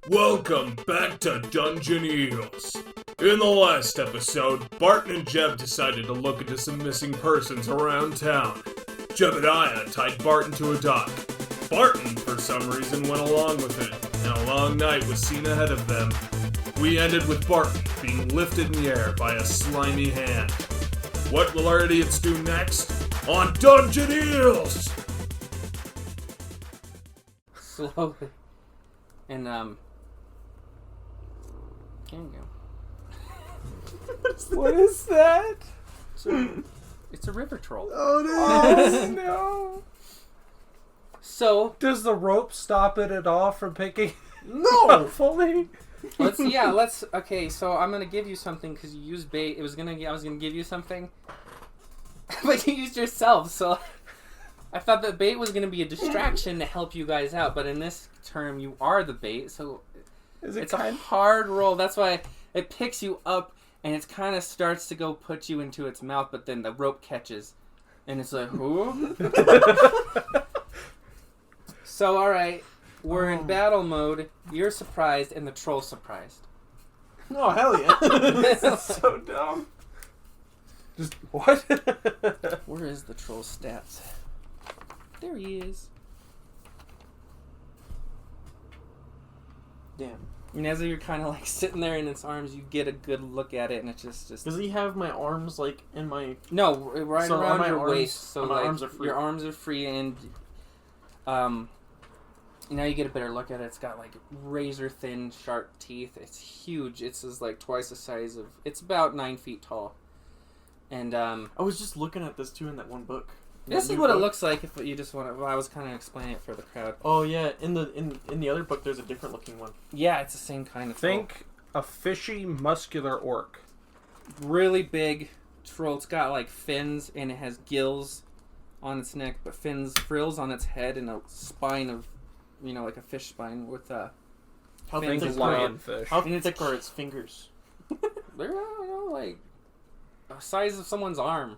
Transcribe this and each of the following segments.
Welcome back to Dungeon-Eels. In the last episode, Barton and Jeb decided to look into some missing persons around town. Jebediah tied Barton to a dock. Barton, for some reason, went along with it, and a long night was seen ahead of them. We ended with Barton being lifted in the air by a slimy hand. What will our idiots do next on Dungeon-Eels? Slowly. And, here you go. What is that? It's a river troll. Oh, it is! Oh, no. So, Does the rope stop it at all from picking no! up fully? okay, so I'm gonna give you something because you used bait. I was gonna give you something, but you used yourself, so I thought that bait was gonna be a distraction to help you guys out, but in this term, you are the bait, so it's a hard roll. That's why it picks you up, and it kind of starts to go put you into its mouth, but then the rope catches, and it's like, who? So, alright, we're in battle mode, you're surprised, and the troll's surprised. Oh, hell yeah. That's so dumb. Just, what? Where is the troll's stats? There he is. Damn. And as you're kind of like sitting there in its arms, you get a good look at it, and it's just... Does he have my arms, like, in my... No, right So around my your arms- waist. So my like, arms are free. your arms are free, and now you get a better look at it. It's got like razor thin, sharp teeth. It's huge. It's just like twice the size of... It's about 9 feet tall. And I was just looking at this, too, in that one book. this is New what it book. looks like if you just want to... Well, I was kind of explaining it for the crowd. Oh, yeah. In the other book, there's a different looking one. Yeah, it's the same kind of Think a fishy, muscular orc. really big troll. It's got like fins and it has gills on its neck, but frills on its head and a spine of, like a fish spine with How Fins thick is are lionfish. How And it's thick are its fingers? they're like the size of someone's arm.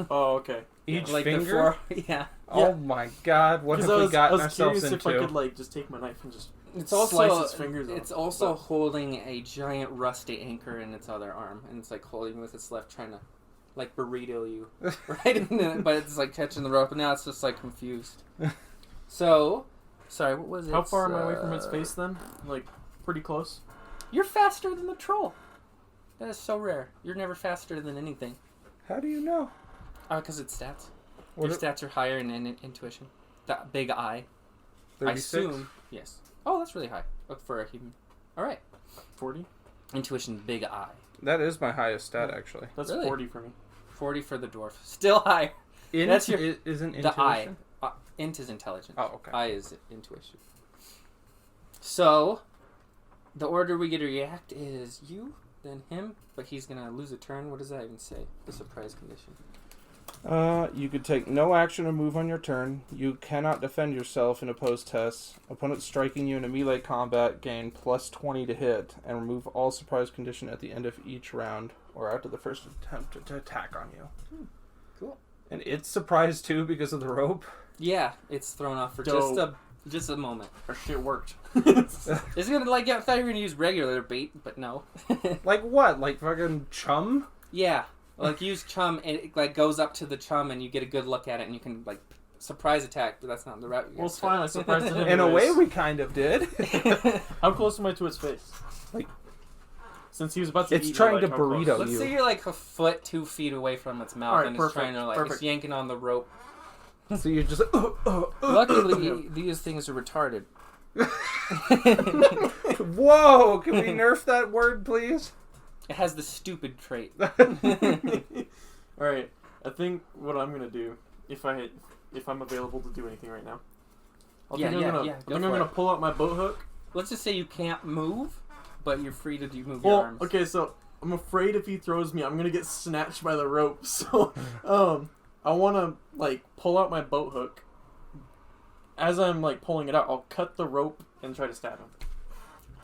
Oh, okay. Each like finger? Yeah. Oh my god, what have we gotten I was ourselves curious into? if I could, like, just take my knife and just It's slice also its fingers off. it's also holding a giant rusty anchor in its other arm, and it's like holding with its left, trying to like burrito you, right? But it's like catching the rope, and now it's just like confused. So, sorry, what was it? How far am I away from its face then? Like, pretty close? You're faster than the troll. That is so rare. You're never faster than anything. How do you know? Because it's stats. What Your stats are higher in intuition. That big eye. 36? I assume. Yes. Oh, that's really high. Look for a human. All right. 40? Intuition, big eye. That is my highest stat, actually. That's Really? 40 for me. 40 for the dwarf. Still high. Int That's your- isn't The eye. intuition? Int is intelligence. Oh, okay. I is intuition. So, the order we get to react is you, then him, but he's going to lose a turn. What does that even say? The surprise condition. You could take no action or move on your turn. You cannot defend yourself in opposed tests. Opponents striking you in a melee combat gain plus 20 to hit, and remove all surprise condition at the end of each round, or after the first attempt to attack on you. Cool. And it's surprised too because of the rope. Yeah, it's thrown off for Dope. just a moment. Our shit worked. It's gonna I thought you were gonna use regular bait, but no. Like what? Like fucking chum? Yeah, like use chum, and it like goes up to the chum, and you get a good look at it, and you can like surprise attack, but that's not the route. Well, it's fine. I surprised it In a way, anyways. we kind of did. How close am I to its face? Like, since he was about to it's eat trying me, to like, how close? burrito Let's you. say you're like a foot, 2 feet away from its mouth, Alright, and perfect, it's trying to like it's perfect. yanking on the rope. So you're just. Luckily, these things are retarded. Whoa! Can we nerf that word, please? It has the stupid trait. Alright, I think what I'm gonna do, if I'm available to do anything right now, I think I'm gonna pull out my boat hook. Let's just say you can't move, but you're free to move your Well, arms. okay, so I'm afraid if he throws me, I'm gonna get snatched by the rope. So, I want to like pull out my boat hook. As I'm like pulling it out, I'll cut the rope and try to stab him.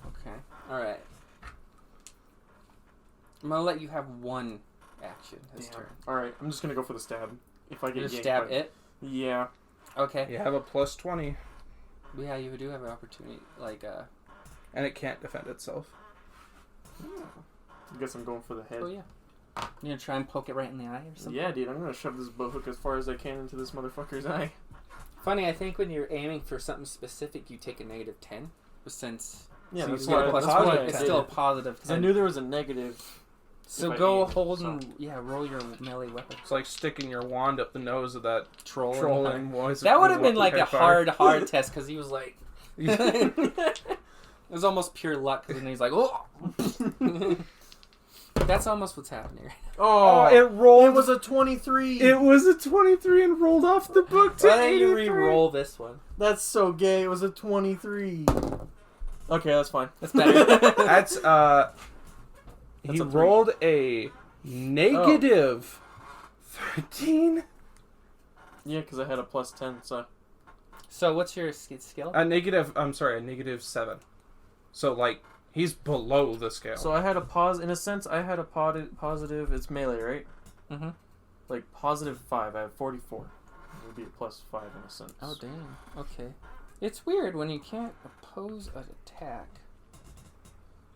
Okay. All right. I'm gonna let you have one action this turn. All right, I'm just gonna go for the stab. If I get Just yanked stab by- it. Yeah. Okay. You have a plus 20. Yeah, you do have an opportunity. Like, and it can't defend itself. I guess I'm going for the head. Oh yeah. You gonna try and poke it right in the eye or something? Yeah, dude, I'm gonna shove this bow hook as far as I can into this motherfucker's eye. Funny, I think when you're aiming for something specific, you take a -10, but since Yeah, so that's you get why, a plus that's why one, I it's did still a it. positive 'Cause I 10. knew there was a negative. So if I go aimed, hold so. and roll your melee weapon. It's like sticking your wand up the nose of that Troll. trolling. That would have been like a hard test because he was like, it was almost pure luck. And he's like, oh. That's almost what's happening. Oh, it rolled. It was a 23. It was a 23 and rolled off the book to Why don't you 83. re-roll this one? That's so gay. It was a 23. Okay, that's fine. That's better. That's he a 3. rolled a negative 13. Yeah, because I had a plus 10, so. So what's your skill? A -7. So like he's below the scale. So I had a in a sense, I had a positive, it's melee, right? Mm-hmm. Like +5, I have 44. It would be a +5 in a sense. Oh, damn. Okay. It's weird when you can't oppose an attack.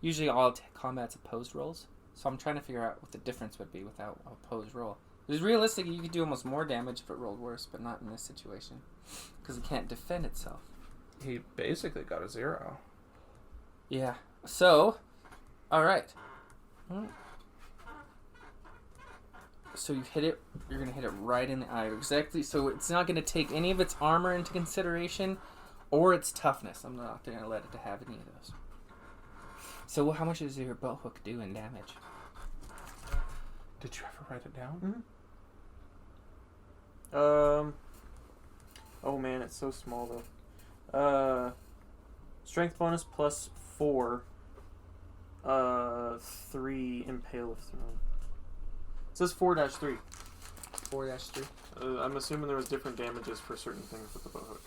Usually all combat's opposed rolls. So I'm trying to figure out what the difference would be without an opposed roll. Because realistically, you could do almost more damage if it rolled worse, but not in this situation. Because it can't defend itself. He basically got a 0. Yeah. So, alright. So you hit it, you're going to hit it right in the eye. Exactly. So it's not going to take any of its armor into consideration or its toughness. I'm not going to let it to have any of those. So how much does your bow hook do in damage? Did you ever write it down? Mm-hmm. Oh man, it's so small though. Strength bonus +4. 3 impale if thrown. It says 4-3. 4-3? I'm assuming there was different damages for certain things with the bow hook.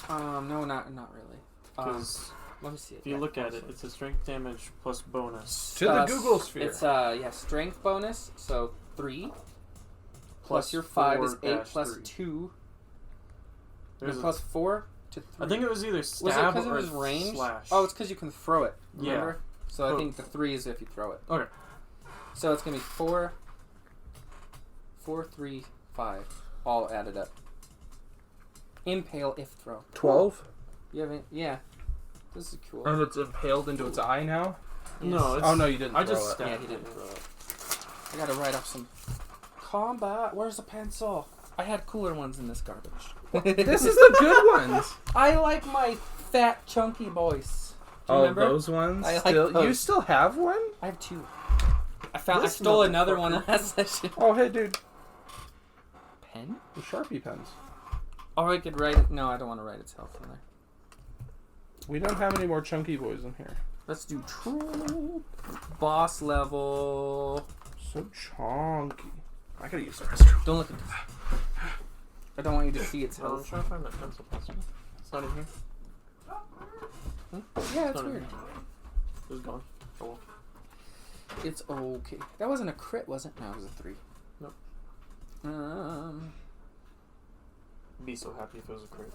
No, not really. Because Let me see it. if you look at it, it's a strength damage plus bonus. To the Google sphere. It's strength bonus, so 3. Plus your 5 is 8 plus 4-3. 2. There's Plus 4 to 3. I think it was either was it stab because it or was range? slash. Oh, it's because you can throw it. Yeah. Remember? So I Oh. think the 3 is if you throw it. Okay. So it's gonna be 4, 3, 5, all added up. Impale if throw. 12. You haven't? Yeah. This is cool. And it's impaled into its eye now? No, it's, Oh, no, you didn't I throw just it. stabbed Yeah, he it. didn't throw it. I gotta write off some combat. Where's the pencil? I had cooler ones in this garbage. This is the good ones. I like my fat, chunky boys. Do you remember? Those ones? I like You those. still have one? I have 2. I This stole another motherfucker. one last session. Oh, hey, dude. Pen? The Sharpie pens. Or I could write it. No, I don't want to write its health in there. We don't have any more chunky boys in here. Let's do true boss level. So chunky. I gotta use the restroom. Don't look at this. I don't want you to see its Oh, I'm health. trying to find my pencil possibly. It's not in here. Yeah, it's not in weird. here. It was gone. Oh well. It's okay. That wasn't a crit, was it? No, it was a 3. Nope. I'd be so happy if it was a crit.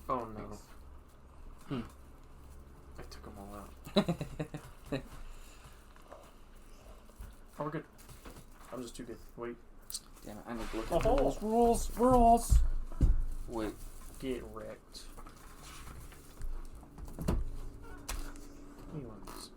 Oh no. I took them all out. Oh, we're good. I'm just too good. Wait. Damn it, I need to look at Oh. rules. Wait. Get wrecked. Anyone's.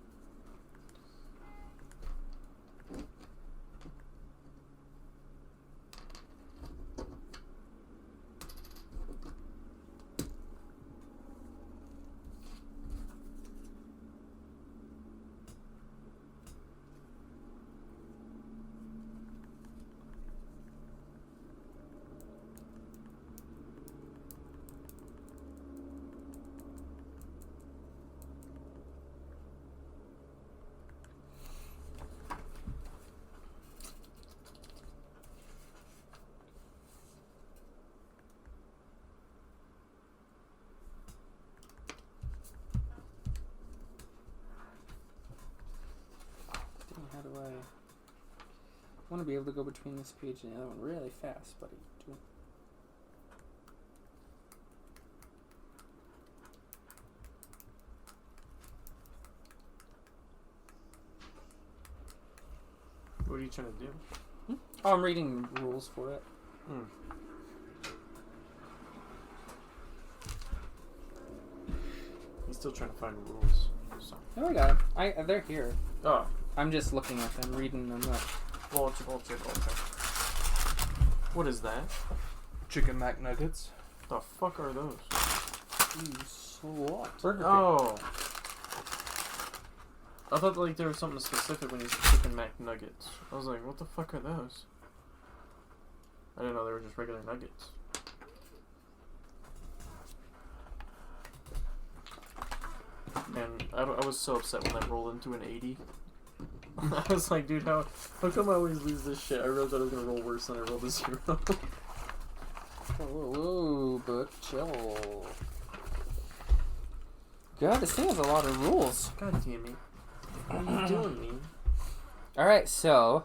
How do I want to be able to go between this page and the other one really fast, buddy. What are you trying to do? Oh, I'm reading rules for it. He's still trying to find rules. So. Oh, I got them. They're here. Oh. I'm just looking at them, reading them up. Well, what is that? Chicken McNuggets. The fuck are those? So what? Burger King. Oh. I thought like there was something specific when you said chicken McNuggets. I was like, what the fuck are those? I didn't know they were just regular nuggets. And I was so upset when that rolled into an 80. I was like, dude, how come I always lose this shit? I realized I was gonna roll worse than I rolled a 0. Whoa, but chill. God, this thing has a lot of rules. God damn it. What are you doing, me? Alright, so...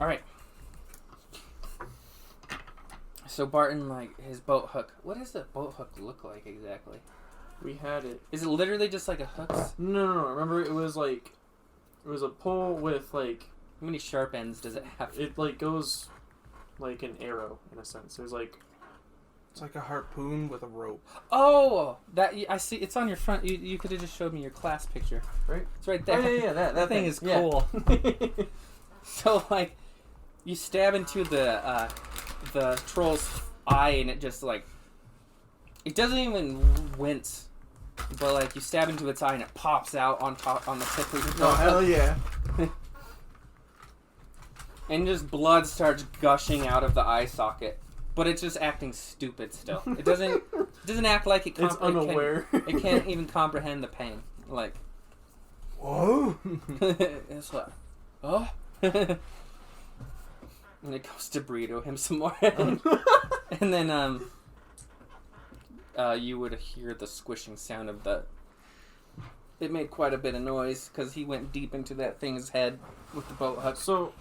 Alright. So Barton, like, his boat hook. What does the boat hook look like exactly? We had it. Is it literally just like a hook? No. Remember, it was like... It was a pole with, like... How many sharp ends does it have? It, like, goes like an arrow, in a sense. There's, like... It's like a harpoon with a rope. Oh! I see. It's on your front. You could have just showed me your class picture. Right? It's right there. Oh, yeah, That thing is cool. So, like, you stab into the troll's eye and it just, like... It doesn't even wince. But, like, you stab into its eye and it pops out on the tip of your Oh, hell yeah. And just blood starts gushing out of the eye socket. But it's just acting stupid still. It doesn't act like it It's unaware. It can't even comprehend the pain. Like... Whoa! It's like... Oh? And it goes to burrito him some more. And then, you would hear the squishing sound of the... It made quite a bit of noise, because he went deep into that thing's head with the boat hook. So,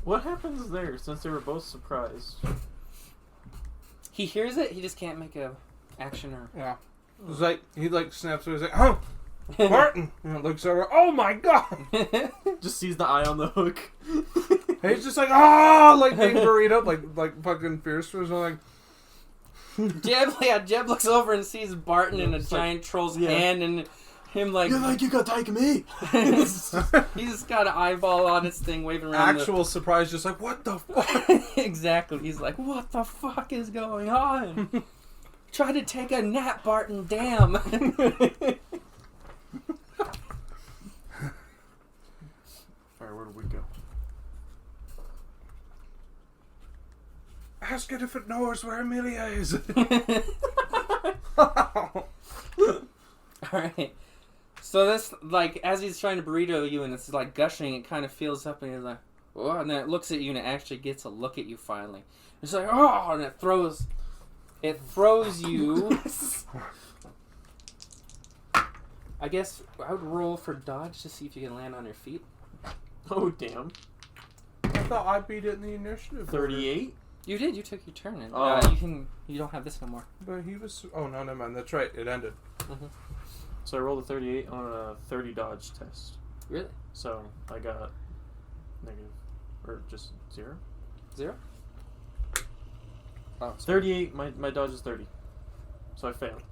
what happens there, since they were both surprised? He hears it, he just can't make a action or... Yeah. It's like, he like snaps over, he's like, oh! Barton! And it looks over, oh my god! Just sees the eye on the hook. And he's just like, ah! Like being burrito, like fucking fierce was like... Jeb looks over and sees Barton in a It's giant troll's hand, and him like... You're like, you got take me! He's just got an eyeball on his thing waving around. Actual surprise, just like, what the fuck? Exactly. He's like, what the fuck is going on? Try to take a nap, Barton, damn. Alright, where do we go? Ask it if it knows where Amelia is. Alright. So this, like, as he's trying to burrito you and it's like gushing, it kind of feels up and he's like, oh, and then it looks at you and it actually gets a look at you finally. It's like, oh, and it throws you. I guess I would roll for dodge to see if you can land on your feet. Oh, damn. I thought I beat it in the initiative. 38? You did. You took your turn. And, Oh. You don't have this no more. But he was... Oh, no, never mind. That's right. It ended. Mm-hmm. So I rolled a 38 on a 30 dodge test. Really? So I got negative, or just 0? 0? Oh, 38, my dodge is 30. So I failed.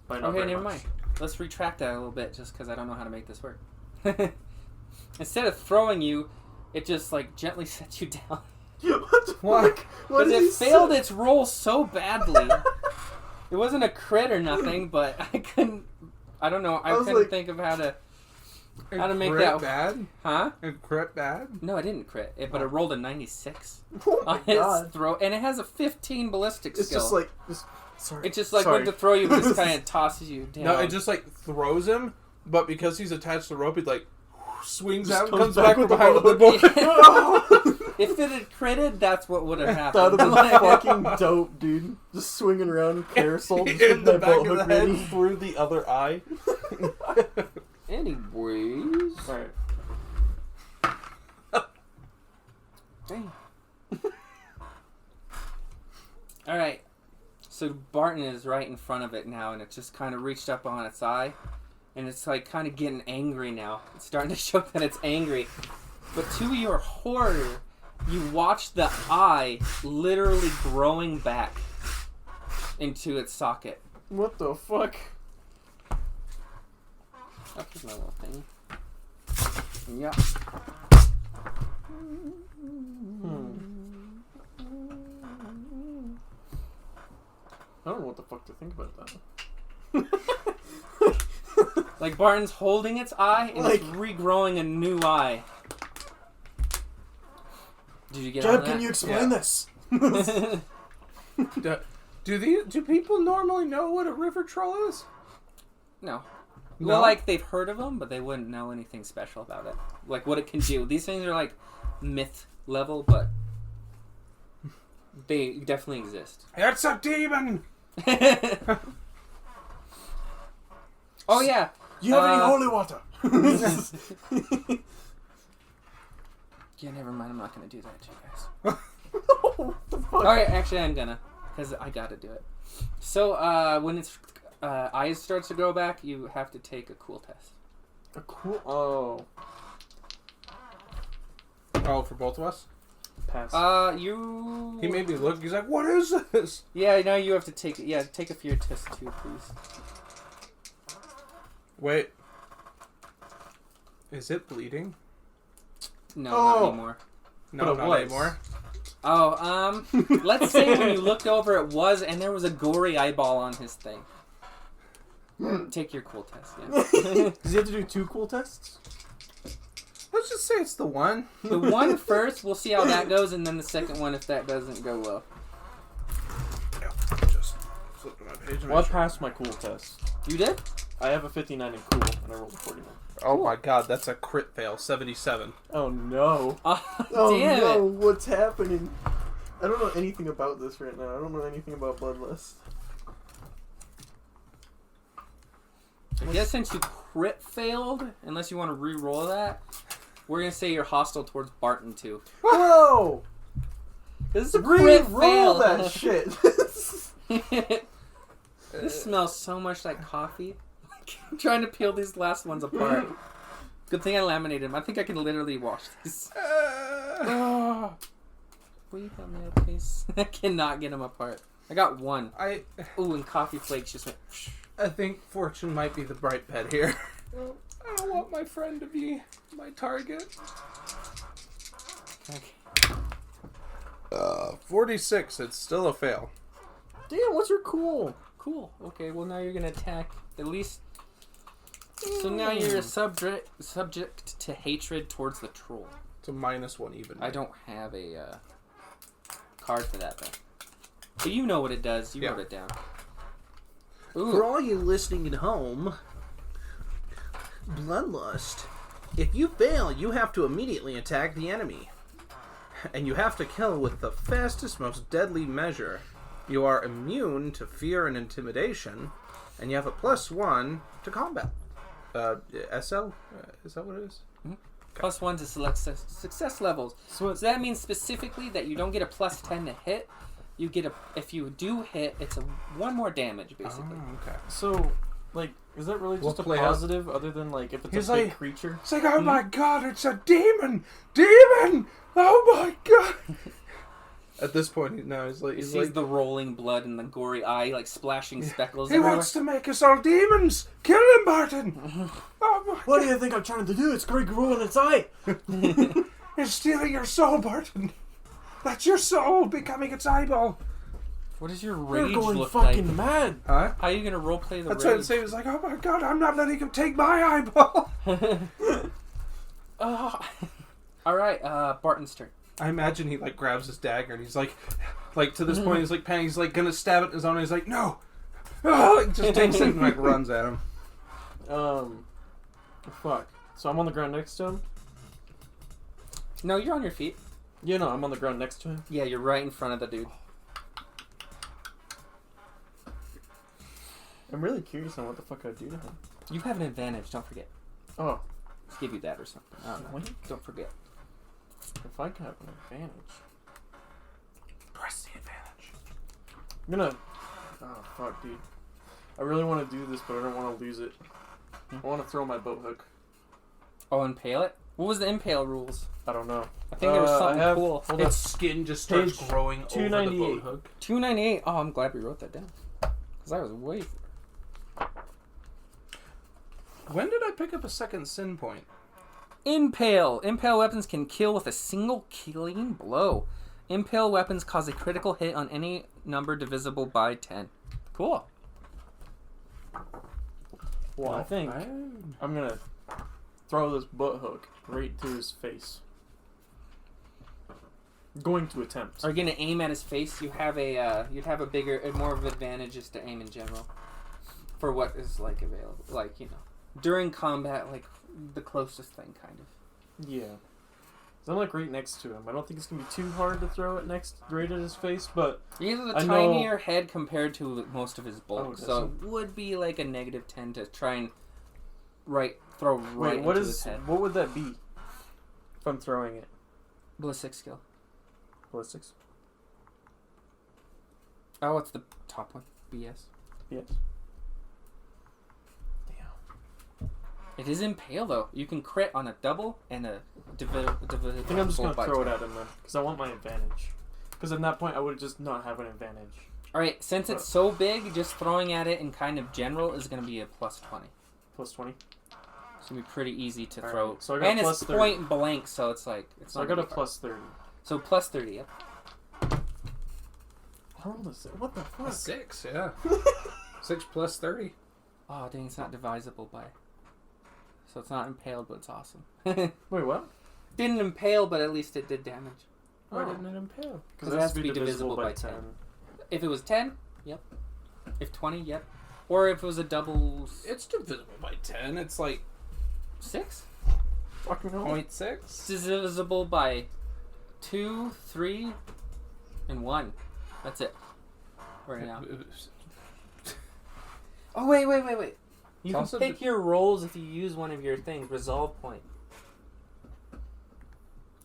By not okay, very never much. mind. Let's retract that a little bit, just because I don't know how to make this work. Instead of throwing you, it just like gently sets you down. What the What? fuck? What Because did it he failed say? its roll so badly. It wasn't a crit or nothing, but I couldn't. I don't know. I was couldn't like- think of how to And make crit that- bad? Huh? And crit bad? No, I didn't crit. But it rolled a 96 Oh my on his god. throw, and it has a 15 ballistic It's skill. just like... sorry. It just like Sorry. went to throw you, but just kind of tosses you down. No, it just like throws him, but because he's attached to the rope, he like swings Just out and comes comes back back from with behind the the boat. If it had critted, that's what would have That happened. would have been fucking dope, dude. Just swinging around parasol, just In with the that back boat of the hook head, ready. through the other eye. Anyways. Alright. Dang. Alright. Barton is right in front of it now, and it's just kind of reached up on its eye, and it's like kind of getting angry now. It's starting to show that it's angry. But to your horror, you watch the eye literally growing back into its socket. What the fuck? Oh, here's my little thing. Yeah. I don't know what the fuck to think about that. Like Barton's holding its eye and it's Like- regrowing a new eye. Did you get on Jeb, that? can you explain this? Do people normally know what a river troll is? No. No? Well, like, they've heard of them, but they wouldn't know anything special about it. Like, what it can do. These things are, like, myth level, but they definitely exist. It's a demon! Oh, yeah. You have any holy water? Yeah, never mind. I'm not going to do that to you guys. What the fuck? Okay, actually, I'm going to, because I got to do it. So, when its eyes starts to grow back, you have to take a cool test. A cool. Oh. Oh, for both of us? Pass. You... He made me look. He's like, what is this? Yeah, now you have to take... Yeah, take a fear test, too, please. Wait. Is it bleeding? No, Oh. not anymore. No, But it not was. anymore. Oh, let's say when you looked over it was, and there was a gory eyeball on his thing. Take your cool test, yeah. Does he have to do 2 cool tests? Let's just say it's the one. The one first, we'll see how that goes, and then the second one if that doesn't go well. Just flip to my page. and Well, I make sure. passed my cool test. You did? I have a 59 in cool, and I rolled a 49. Oh my god, that's a crit fail. 77. Oh no. Oh, Oh damn no, it. what's happening? I don't know anything about this right now. I don't know anything about Bloodlust. I guess since you crit failed, unless you want to re-roll that, we're going to say you're hostile towards Barton, too. Whoa! This is a crit fail. Re-roll that shit! This smells so much like coffee. I'm trying to peel these last ones apart. Good thing I laminated them. I think I can literally wash these. Will you help me out, please? I cannot get them apart. I got one. Ooh, and coffee flakes just went... I think fortune might be the bright bet here. I don't want my friend to be my target. Okay. 46. It's still a fail. Damn, what's your cool? Cool. Okay, well now you're going to attack at least... So now you're subject to hatred towards the troll. It's a -1 even. I don't have a card for that, though. But you know what it does. You wrote it down. Ooh. For all you listening at home, Bloodlust. If you fail, you have to immediately attack the enemy. And you have to kill with the fastest, most deadly measure. You are immune to fear and intimidation, and you have a +1 to combat. SL? Is that what it is? Mm-hmm. +1 to select success levels. So that means specifically that you don't get a +10 to hit. You get if you do hit, it's a 1 more damage, basically. Oh, okay. So, like, is that really just a play out. positive other than, like, if it's He's a big like- creature? It's like, oh my god, it's a demon! Demon! Oh my god! At this point, he's He he's sees like, the rolling blood and the gory eye, like splashing speckles he everywhere. wants to make us all demons! Kill him, Barton! Oh my What do you think I'm trying to do? It's growing its eye! It's stealing your soul, Barton! That's your soul becoming its eyeball! What does your You're rage going look fucking like? mad! Huh? How are you gonna roleplay the That's what I'm rage? saying. It's like, oh my god, I'm not letting him take my eyeball! Alright, Barton's turn. I imagine he like grabs his dagger and he's like to this point he's like panicking, he's like gonna stab it in his own. He's like, no, like, just takes it and like runs at him. Fuck. So I'm on the ground next to him? No, you're on your feet. Yeah, no, I'm on the ground next to him. Yeah, you're right in front of the dude. I'm really curious on what the fuck I'd do to him. You have an advantage, don't forget. Oh, Let's give you that or something. I don't know. What? Don't forget. if I could have an advantage. Press the advantage. I'm gonna Oh, fuck, dude. I really want to do this, but I don't want to lose it. I want to throw my boat hook. Oh, impale it? What was the impale rules? I don't know. I think there was something cool. Hold Its up. skin just starts Page growing over the 298. boat hook. 298. Oh, I'm glad we wrote that down. Because I was way... When did I pick up a second sin point? Impale. Impale weapons can kill with a single killing blow. Impale weapons cause a critical hit on any number divisible by 10. Cool. Well, I think I'm going to throw this boat hook right through his face. Going to attempt. Are you going to aim at his face? You have a, you'd have more of an advantage just to aim in general. For what is, like, available. Like, you know, during combat, like, the closest thing, kind of. Yeah. So I'm like right next to him. I don't think it's gonna be too hard to throw it right at his face, but He has a I know- tinier head compared to most of his bulk, Oh, does so it would be like a -10 to try and throw right wait, into his head. what would that be? If I'm throwing it, Ballistic skill. ballistics. Oh, it's the top one. BS. Yes. It is impale though. You can crit on a double and a divisible. I think I'm just gonna throw it at him then, because I want my advantage. Because at that point, I would just not have an advantage. All right, since it's so big, just throwing at it in kind of general is gonna be a +20. Plus 20. It's gonna be pretty easy to All throw. right, so I got and plus it's 30. point blank, so it's like it's. So not I got gonna a be hard. plus 30. So +30. Yep. I rolled a 6. What the fuck? 6, yeah. 6 plus 30. Oh dang, it's not divisible by. So it's not impaled, but it's awesome. Wait, what? Didn't impale, but at least it did damage. Why Oh. didn't it impale? Because it has to be divisible by 10. If it was 10, yep. If 20, yep. Or if it was a double It's divisible by 10. It's like 6, Fucking hell. 0.6. it's divisible by 2, 3, and 1. That's it. Right now. Oh wait. You It's can also pick your rolls if you use one of your things. Resolve point.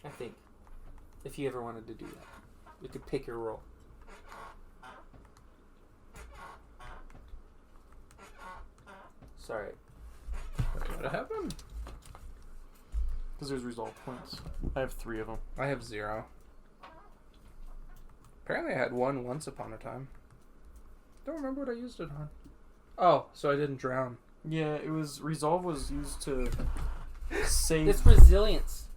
I think. If you ever wanted to do that. You could pick your roll. Sorry. What happened? Because there's resolve points. I have 3 of them. I have 0. Apparently I had 1 once upon a time. Don't remember what I used it on. Oh, so I didn't drown. Yeah, it was... Resolve was used to save... It's resilience.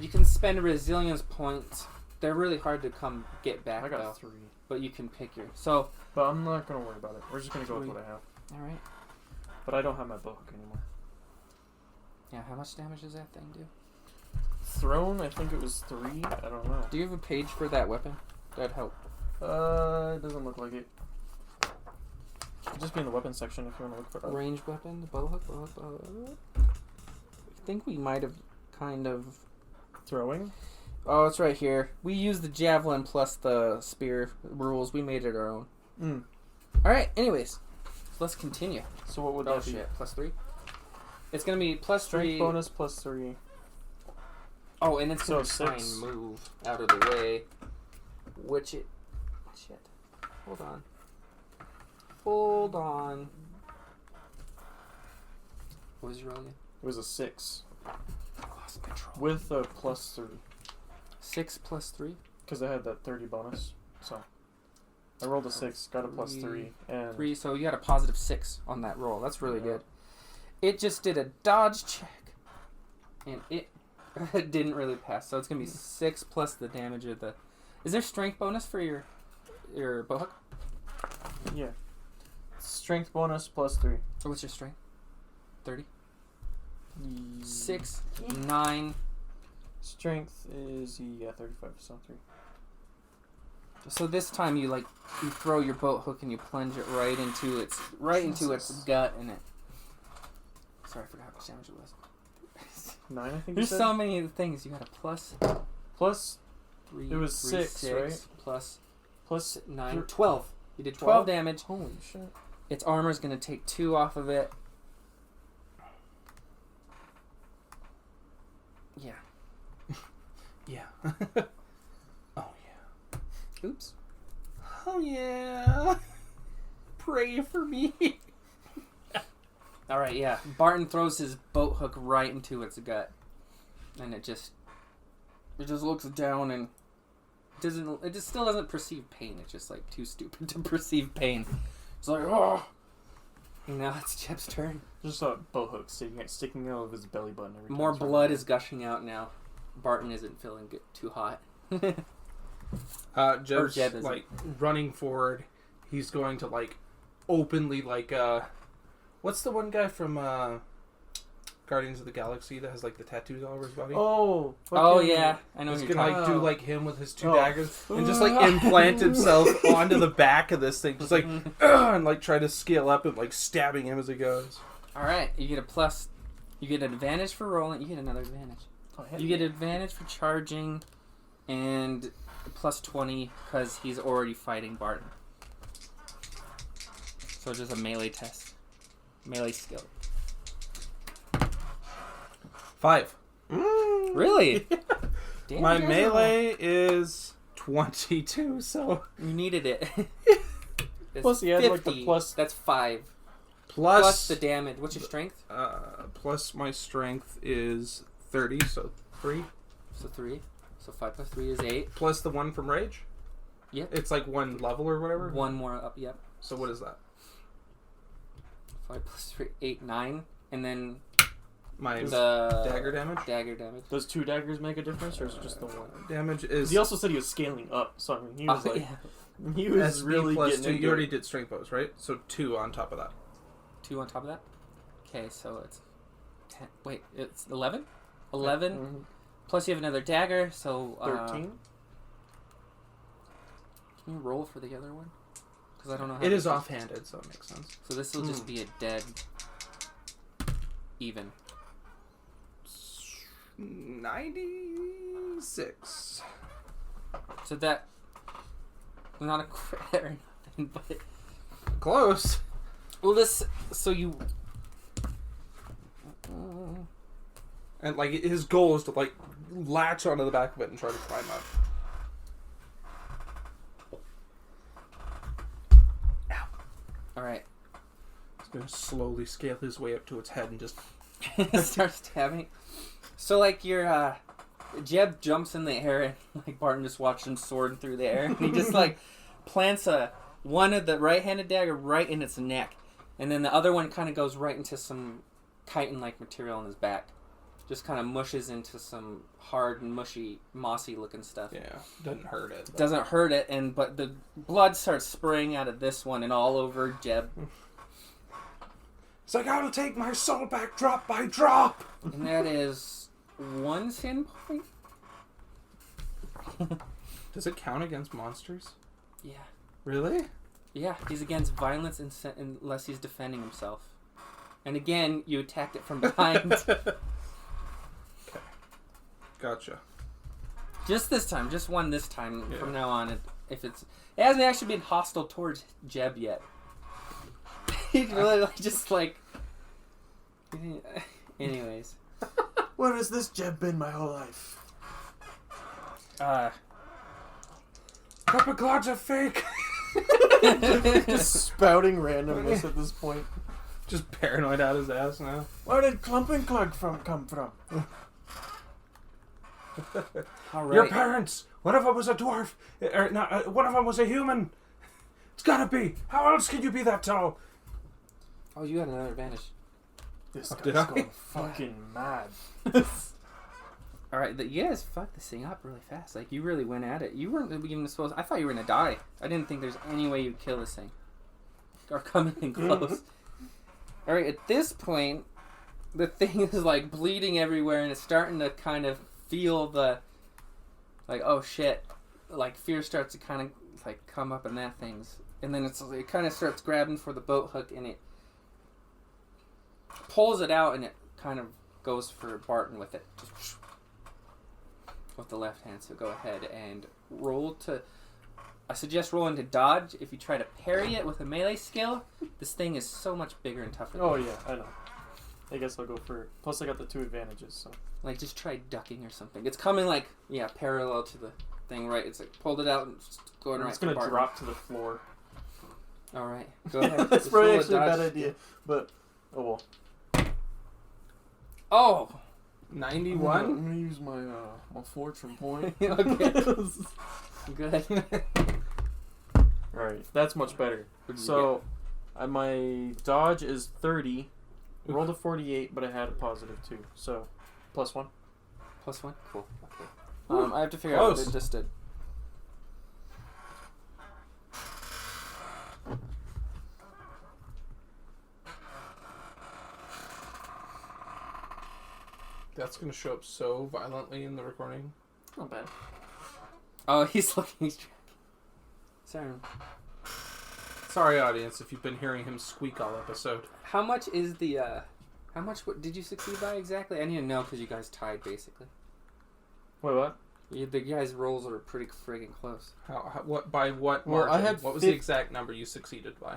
You can spend resilience points. They're really hard to get back I though. got 3. But you can pick your... So, But I'm not going to worry about it. We're just going to go with what I have. alright. But I don't have my bow hook anymore. Yeah, how much damage does that thing do? Thrown, I think it was 3. I don't know. Do you have a page for that weapon? That'd help. It doesn't look like it. It'll just be in the weapons section if you want to look for it. Ranged weapon, the bow hook. I think we might have kind of... Throwing? Oh, it's right here. We used the javelin plus the spear rules. We made it our own. Mm. Alright, anyways. So let's continue. So what would Oh that be? shit, +3? It's gonna be +3. Strength bonus plus 3. Oh, and it's gonna So try and 6. move out of the way. Which it... Shit. Hold on. What was your roll again? It was a 6. Lost control. With a plus 3. 6 plus 3? Because I had that 30 bonus. So I rolled a 6, got a plus 3. And 3, so you got a +6 on that roll. That's really good. It just did a dodge check. And it didn't really pass. So it's going to be 6 plus the damage of the... Is there strength bonus for your bow hook? yeah. Strength bonus plus 3. Or what's your strength? 30? 6, 9. Strength is, yeah, 35, so 3. So this time you throw your boat hook and you plunge it right into its gut and it... Sorry, I forgot how much damage it was. 9, I think you There's said? so many things. You got a plus Plus 3. It was 6, right? Plus 9. thr- 12. You did 12 damage. Holy shit. Its armor's going to take 2 off of it. Yeah. Yeah. Oh, yeah. Oops. Oh, yeah. pray for me. All right, yeah. Barton throws his boat hook right into its gut, and it just looks down and it just still doesn't perceive pain. It's just like too stupid to perceive pain. It's like, oh. And now it's Jeb's turn. Just a boat hook sticking out of his belly button. Every time More it's right blood now. is gushing out now. Barton isn't feeling too hot. Jeb's Jeb isn't. like running forward. He's going to like openly like what's the one guy from Guardians of the Galaxy that has like the tattoos all over his body? Oh. Oh fucking- yeah, I know. He's What you're gonna talking like do about. like him with his two Oh. daggers and just like implant himself onto the back of this thing, just like and like try to scale up and like stabbing him as he goes. All right, you get a plus. You get an advantage for rolling. You get another advantage. Oh, hell You yeah. get advantage for charging, and plus 20 because he's already fighting Barton. So just a melee test, melee skill. 5. Really? Damn, My you guys are melee is 22, so all- You needed it. It's Plus he had, like, the 50. plus- That's 5. plus Plus the damage. What's your strength? plus my strength is 30, so 3. So 3. So 5 plus 3 is 8. Plus the one from Rage. Yep. It's like one level or whatever. One more up. Yep. So what is that? 5 plus 3, 8, 9. And then My the dagger damage. Dagger damage. Does 2 daggers make a difference, or is it just the one? Damage is He also said he was scaling up, so I mean, he was like, yeah. he was SB really plus getting 2. into You already it. did strength bows, right? So 2 on top of that. 2 on top of that? Okay, so it's 10. Wait, it's 11? 11. Mhm. Plus you have another dagger, so... 13? Can you roll for the other one? Because I don't know how It to is do- offhanded, so it makes sense. So this will just be a dead... Even. 96. So that... Not a crit or nothing, but... Close. Well, this... So you... And like his goal is to like latch onto the back of it and try to climb up. Alright. He's gonna slowly scale his way up to its head and just Start stabbing. So like your Jeb jumps in the air and like Barton just watched him soaring through the air and he just like plants one of the right-handed dagger right in its neck, and then the other one kind of goes right into some chitin-like material on his back. Just kind of mushes into some hard and mushy, mossy looking stuff. yeah, doesn't hurt it. but- Doesn't hurt it, but the blood starts spraying out of this one and all over Jeb. It's like I'll take my soul back drop by drop. And that is 1 sin point? Does it count against monsters? Yeah. Really? Yeah, he's against violence unless he's defending himself. And again, you attacked it from behind. Gotcha. Just this time, just one this time. Yeah. From now on, it hasn't actually been hostile towards Jeb yet. He's really like, just like... Anyways. Where has this Jeb been my whole life? Pepper Clods are fake. Just spouting randomness at this point. Just paranoid out his ass now. Where did Clump and Clug come from? Alright. Your parents. One of them was a dwarf. Or not, one of them was a human. It's gotta be. How else can you be that tall? Oh, you had another advantage. This Did guy's I? going fucking mad. Alright, you guys fucked this thing up really fast. Like, you really went at it. You weren't even supposed... I thought you were gonna die. I didn't think there's any way you'd kill this thing. Or come in close. Alright, at this point, the thing is, like, bleeding everywhere, and it's starting to kind of feel the... Like, oh shit. Like, fear starts to kind of, like, come up in that thing's... And then it kind of starts grabbing for the boat hook, and it pulls it out, and it kind of goes for Barton with it. Just with the left hand, so go ahead and roll to... I suggest rolling to dodge. If you try to parry it with a melee skill, this thing is so much bigger and tougher. Oh yeah, I know. I guess I'll go for... Plus I got the 2 advantages, so... Like, just try ducking or something. It's coming, like, yeah, parallel to the thing, right? It's like, pulled it out and just going right It's for gonna Barton. drop to the floor. All right, go ahead. That's Just probably roll a actually a bad dodge. idea, but oh well. Oh, 91. I'm gonna use my my fortune point. okay, good. Alright, that's much better. What did you So, my dodge is 30. Rolled a 48, but I had a positive 2. So, +1. +1. Cool. Okay. I have to figure out what Close. it just did. That's gonna show up so violently in the recording. Not bad. Oh, he's looking. He's tracking. Sorry. Sorry, audience, if you've been hearing him squeak all episode. How much is the? How much? What did you succeed by exactly? I need to know because you guys tied basically. Wait, what? The guys' rolls are pretty friggin' close. What by what Well, margin? I had what was fif- the exact number you succeeded by?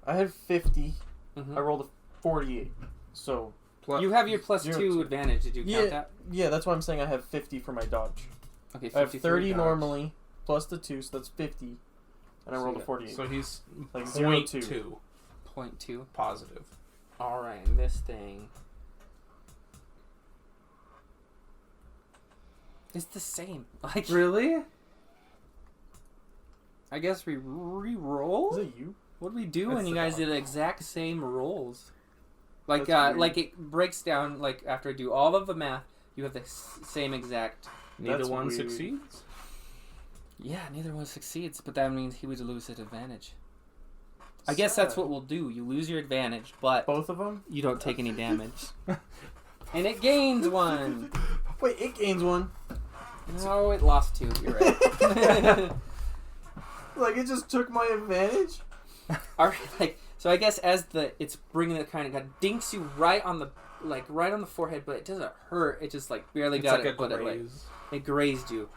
I had 50. Mhm. I rolled a 48. So, You have your plus 0 2 2. advantage. Did you count that? yeah, that's why I'm saying I have 50 for my dodge. Okay, I have 53 30 dodge. normally, plus the 2, so that's 50. And I So rolled you a 48. So he's Like 0.2 0.2. 0.2. positive. All right, and this thing is the same. Like, Really? I guess we re-roll. Is it you? What do we do That's when you the guys dog. did the exact same rolls? Like, That's weird. like it breaks down. Like after I do all of the math, you have the same exact. Neither That's one weird. succeeds? Yeah, neither one succeeds, but that means he would lose at advantage. I guess that's Sad. what we'll do. You lose your advantage, but Both of them? you don't take any damage. And it gains 1. Wait, it gains 1. No, it lost 2. You're right. Like, it just took my advantage? Alright, like, so I guess as it's bringing the kind of got dinks you right on the forehead, but it doesn't hurt. It just like barely It's got like it, a but graze. it grazed you.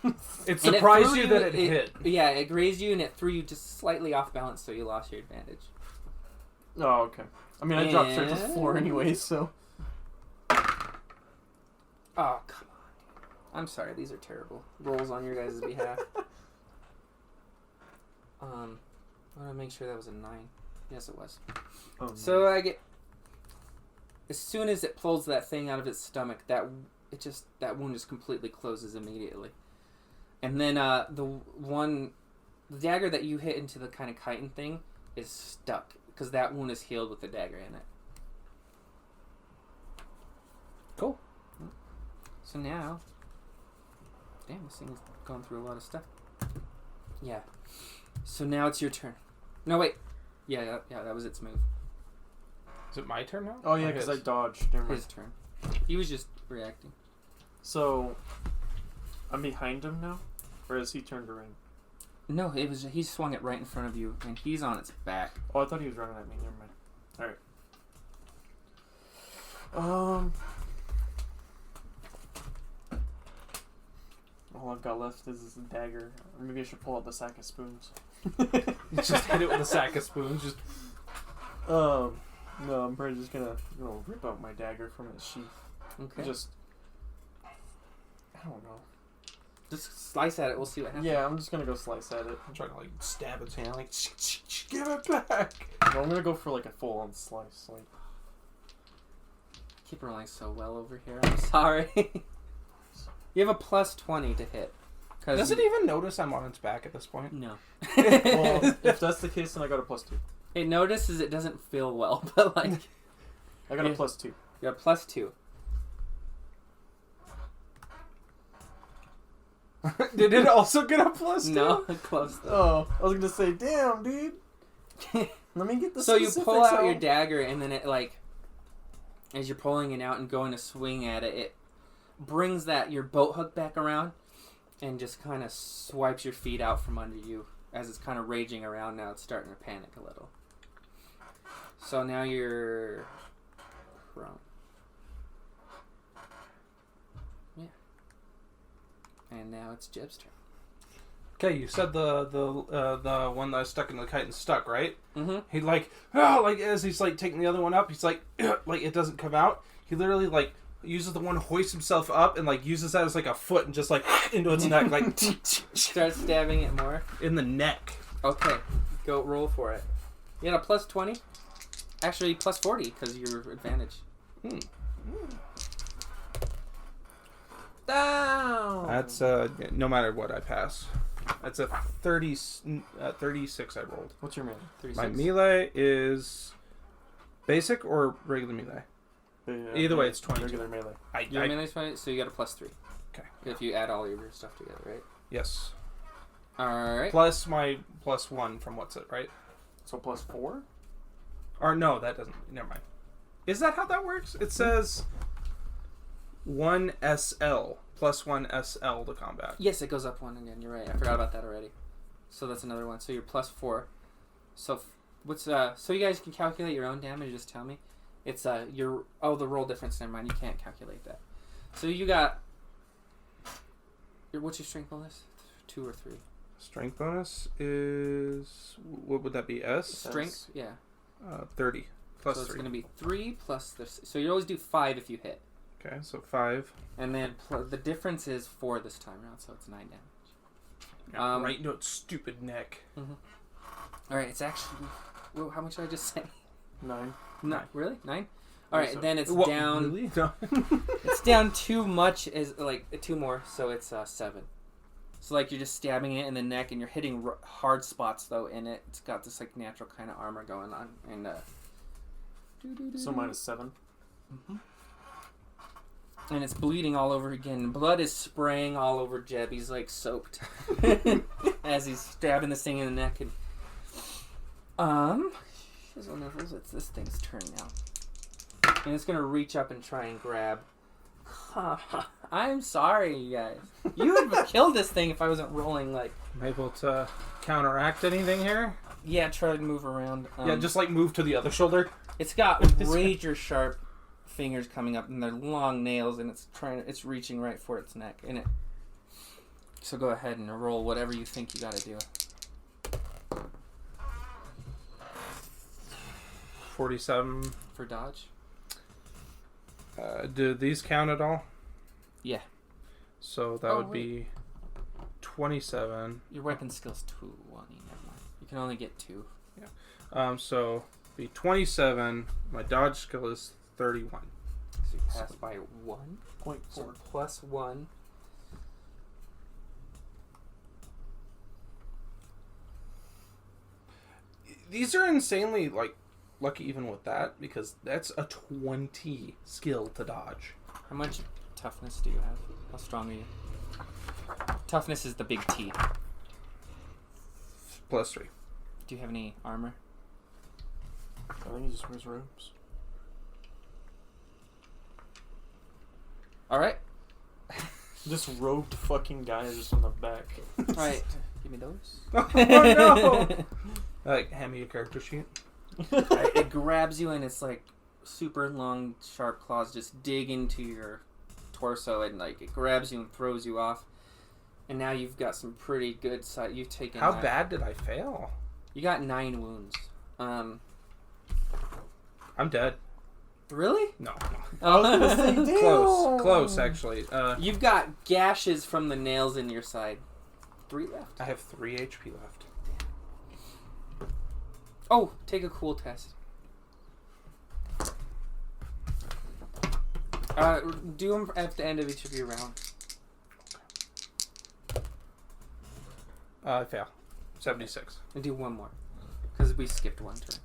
It And surprised threw you that it hit. Yeah, it grazed you and it threw you just slightly off balance, so you lost your advantage. Oh, okay. I mean, I dropped straight to the floor And- anyway, so. Oh, come on. I'm sorry, these are terrible rolls on your guys' behalf. I want to make sure that was a 9. Yes, it was. Oh, So I get, as soon as it pulls that thing out of its stomach, that wound just completely closes immediately. And then the dagger that you hit into the kind of chitin thing is stuck because that wound is healed with the dagger in it. Cool. So now, damn, this thing is going through a lot of stuff. Yeah. So now it's your turn. No, wait. Yeah, that was its move. Is it my turn now? Oh, yeah, Or because his? I dodged. Never mind. His turn. He was just reacting. So, I'm behind him now? Or has he turned around? No, he swung it right in front of you, and he's on its back. Oh, I thought he was running at me. Never mind. Alright. All I've got left is this dagger. Or maybe I should pull out the sack of spoons. Just hit it with a sack of spoons. Just No, I'm probably just gonna rip out my dagger from its sheath. Okay. Just, I don't know. Just slice at it. We'll see what happens. Yeah, I'm just gonna go slice at it. I'm trying to like stab its hand. Like, give it back. Well, I'm gonna go for like a full-on slice. Like, Keep rolling so well over here. I'm sorry. You have a plus 20 to hit. Does it even notice I'm on its back at this point? No. well, if that's the case, then I got a +2. It notices it doesn't feel well, but like I got a Yeah. +2. you have plus 2. Did it also get a +2? No, close though. Oh, I was gonna say, damn, dude. Let me get the So you specifics pull out your dagger, and then it like, as you're pulling it out and going to swing at it, it brings your boat hook back around, and just kind of swipes your feet out from under you as it's kind of raging around. Now it's starting to panic a little. So now you're prone. Yeah. And now it's Jeb's turn. Okay, you said the one that was stuck in the chitin stuck, right? Mm-hmm. He like as he's like taking the other one up, he's like like it doesn't come out. He literally like uses the one, hoists himself up, and like uses that as like a foot and just like into its neck, like Start stabbing it more. in the neck. Okay, go roll for it. You got a plus 20? Actually, plus 40 because your advantage. Down. That's no matter what I pass. That's a 36 I rolled. What's your melee? 36. My melee is basic or regular melee. Either way, it's 22. Regular melee. Your melee's 20, so you got a plus 3. Okay. If you add all your stuff together, right? Yes. Alright. Plus my plus 1 from what's it, right? So plus 4? Or no, that doesn't. Never mind. Is that how that works? It says 1 SL. Plus 1 SL to combat. Yes, it goes up 1 again. You're right. I forgot about that already. So that's another one. So you're plus 4. So what's so you guys can calculate your own damage. Just tell me. It's the roll difference. Never mind. You can't calculate that. So you got. What's your strength bonus? 2 or 3? Strength bonus is what would that be? S. Strength, yeah. 30 plus so it's 3. going to be 3 plus this. So you always do 5 if you hit. Okay, so 5. And then the difference is 4 this time around, so it's 9 damage. Yeah, right into its stupid neck. Mm-hmm. All right, it's actually. Well, how much did I just say? 9. No, really? 9? All right, So- then it's What, down. Really? No. It's down too much, as like 2 more, so it's 7. So like you're just stabbing it in the neck, and you're hitting hard spots though in it. It's got this like natural kind of armor going on, and So minus 7. Mm-hmm. And it's bleeding all over again. Blood is spraying all over Jeb. He's like soaked as he's stabbing this thing in the neck. And shizzle nizzles, it's this thing's turn now, and it's gonna reach up and try and grab. I'm sorry, you guys. You would have killed this thing if I wasn't rolling like. I'm able to counteract anything here. Yeah, try to move around. Yeah, just like move to the other shoulder. It's got razor sharp fingers coming up, and they're long nails, and it's reaching right for its neck, and it. So go ahead and roll whatever you think you got to do. 47. For dodge. Do these count at all? Yeah. So that would be 27. Your weapon skill's 2. Well, never mind. You can only get 2. So be 27. My dodge skill is 31. So you pass by 1. 0.4. So plus 1. These are insanely lucky even with that, because that's a 20 skill to dodge. How much toughness do you have? How strong are you? Toughness is the big T. Plus 3. Do you have any armor? I think he just wears robes. Alright. This robed fucking guy is just on the back. Alright. Give me those. Oh no! Hand me a character sheet. It grabs you, and it's like super long, sharp claws just dig into your torso, and like it grabs you and throws you off. And now you've got some pretty good sight. You've taken. How bad did I fail? You got 9 wounds. I'm dead. Really? No. Oh. Close actually. You've got gashes from the nails in your side. 3 left. I have 3 HP left. Oh, take a cool test. Do them at the end of each of your rounds. I fail. 76. And do one more. Because we skipped 1 turn.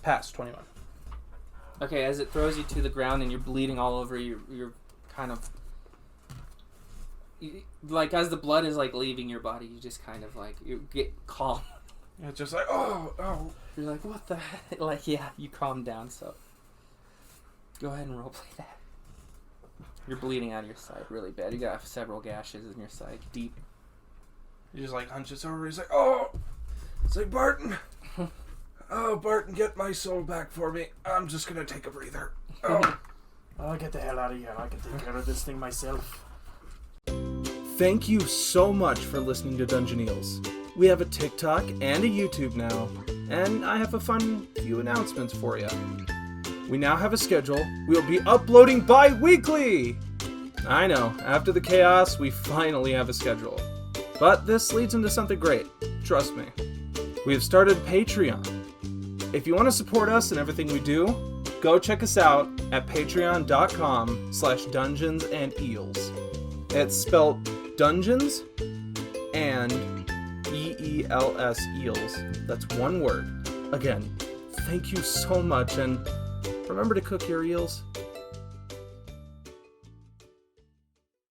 Pass. 21. Okay, as it throws you to the ground and you're bleeding all over, you're kind of... like, as the blood is, like, leaving your body, you just kind of, like, you get calm. It's just like, oh. You're like, what the heck? Like, yeah, you calm down, so... Go ahead and roleplay that. You're bleeding out of your side really bad. You got several gashes in your side, deep. He just like hunches over. He's like, oh. It's like, Barton. Oh, Barton, get my soul back for me. I'm just gonna take a breather. Oh. I'll get the hell out of here. I can take care of this thing myself. Thank you so much for listening to Dungeon-Eels. We have a TikTok and a YouTube now, and I have a fun few announcements for you. We now have a schedule. We'll be uploading bi-weekly! I know, after the chaos, we finally have a schedule. But this leads into something great. Trust me. We have started Patreon. If you want to support us and everything we do, go check us out at patreon.com/dungeonsandeels. It's spelled Dungeons and EELS Eels. That's one word. Again, thank you so much, and remember to cook your eels.